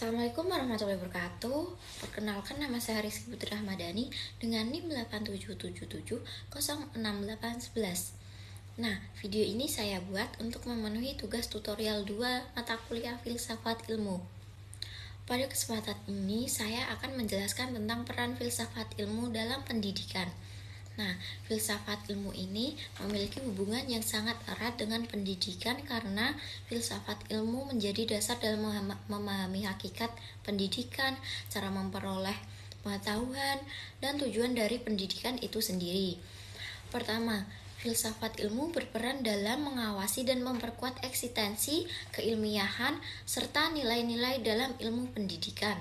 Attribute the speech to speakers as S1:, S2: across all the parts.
S1: Assalamualaikum warahmatullahi wabarakatuh. Perkenalkan, nama saya Rizky Putri Ahmadani dengan NIM 8777068811. Nah, video ini saya buat untuk memenuhi tugas tutorial 2 mata kuliah Filsafat Ilmu. Pada kesempatan ini saya akan menjelaskan tentang peran filsafat ilmu dalam pendidikan. Nah, filsafat ilmu ini memiliki hubungan yang sangat erat dengan pendidikan karena filsafat ilmu menjadi dasar dalam memahami hakikat pendidikan, cara memperoleh pengetahuan, dan tujuan dari pendidikan itu sendiri. Pertama, filsafat ilmu berperan dalam mengawasi dan memperkuat eksistensi, keilmiahan, serta nilai-nilai dalam ilmu pendidikan.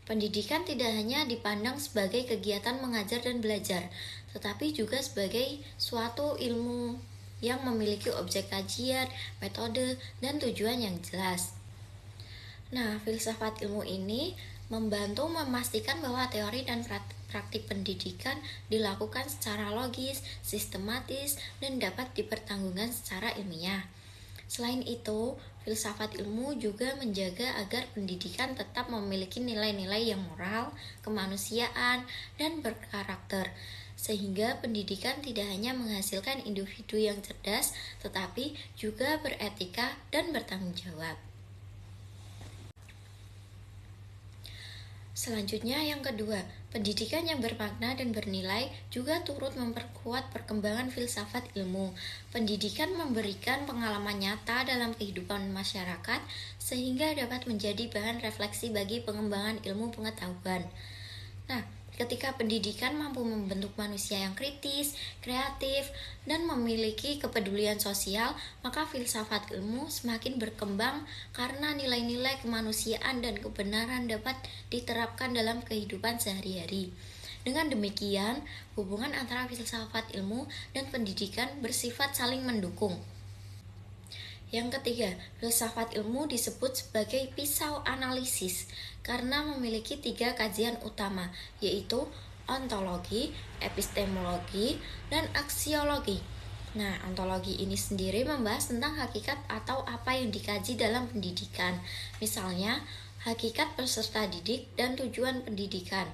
S1: Pendidikan tidak hanya dipandang sebagai kegiatan mengajar dan belajar, tetapi juga sebagai suatu ilmu yang memiliki objek kajian, metode, dan tujuan yang jelas. Nah, filsafat ilmu ini membantu memastikan bahwa teori dan praktik pendidikan dilakukan secara logis, sistematis, dan dapat dipertanggungan secara ilmiah. Selain itu, filsafat ilmu juga menjaga agar pendidikan tetap memiliki nilai-nilai yang moral, kemanusiaan, dan berkarakter, sehingga pendidikan tidak hanya menghasilkan individu yang cerdas, tetapi juga beretika dan bertanggung jawab. Selanjutnya, yang kedua, pendidikan yang bermakna dan bernilai juga turut memperkuat perkembangan filsafat ilmu. Pendidikan memberikan pengalaman nyata dalam kehidupan masyarakat sehingga dapat menjadi bahan refleksi bagi pengembangan ilmu pengetahuan. Nah, ketika pendidikan mampu membentuk manusia yang kritis, kreatif, dan memiliki kepedulian sosial, maka filsafat ilmu semakin berkembang karena nilai-nilai kemanusiaan dan kebenaran dapat diterapkan dalam kehidupan sehari-hari. Dengan demikian, hubungan antara filsafat ilmu dan pendidikan bersifat saling mendukung. Yang ketiga, filsafat ilmu disebut sebagai pisau analisis karena memiliki 3 kajian utama, yaitu ontologi, epistemologi, dan aksiologi. Nah, ontologi ini sendiri membahas tentang hakikat atau apa yang dikaji dalam pendidikan, misalnya hakikat peserta didik dan tujuan pendidikan.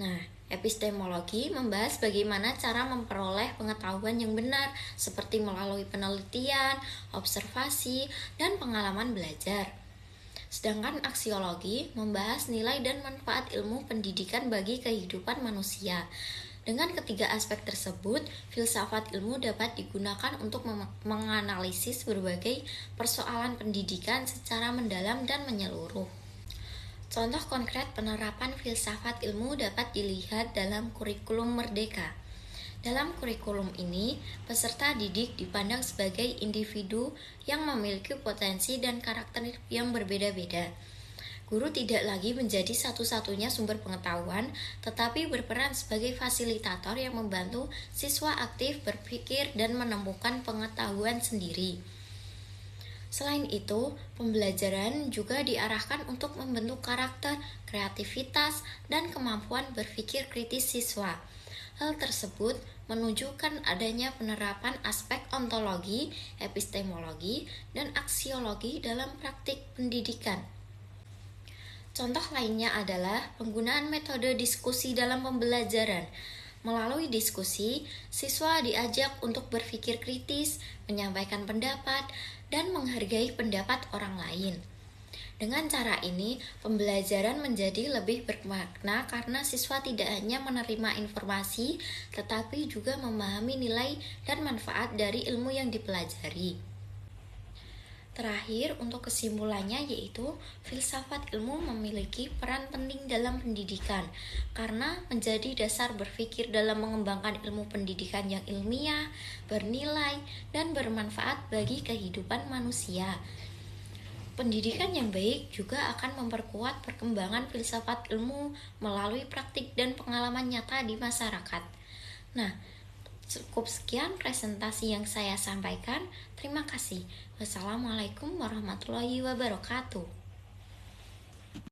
S1: Nah, epistemologi membahas bagaimana cara memperoleh pengetahuan yang benar seperti melalui penelitian, observasi, dan pengalaman belajar. Sedangkan aksiologi membahas nilai dan manfaat ilmu pendidikan bagi kehidupan manusia. Dengan ketiga aspek tersebut, filsafat ilmu dapat digunakan untuk menganalisis berbagai persoalan pendidikan secara mendalam dan menyeluruh. Contoh konkret penerapan filsafat ilmu dapat dilihat dalam kurikulum Merdeka. Dalam kurikulum ini, peserta didik dipandang sebagai individu yang memiliki potensi dan karakter yang berbeda-beda. Guru tidak lagi menjadi satu-satunya sumber pengetahuan, tetapi berperan sebagai fasilitator yang membantu siswa aktif berpikir dan menemukan pengetahuan sendiri. Selain itu, pembelajaran juga diarahkan untuk membentuk karakter, kreativitas, dan kemampuan berpikir kritis siswa. Hal tersebut menunjukkan adanya penerapan aspek ontologi, epistemologi, dan aksiologi dalam praktik pendidikan. Contoh lainnya adalah penggunaan metode diskusi dalam pembelajaran. Melalui diskusi, siswa diajak untuk berpikir kritis, menyampaikan pendapat, dan menghargai pendapat orang lain. Dengan cara ini, pembelajaran menjadi lebih bermakna karena siswa tidak hanya menerima informasi, tetapi juga memahami nilai dan manfaat dari ilmu yang dipelajari. Terakhir, untuk kesimpulannya yaitu filsafat ilmu memiliki peran penting dalam pendidikan karena menjadi dasar berpikir dalam mengembangkan ilmu pendidikan yang ilmiah, bernilai, dan bermanfaat bagi kehidupan manusia. Pendidikan yang baik juga akan memperkuat perkembangan filsafat ilmu melalui praktik dan pengalaman nyata di masyarakat. Nah, cukup sekian presentasi yang saya sampaikan. Terima kasih. Wassalamualaikum warahmatullahi wabarakatuh.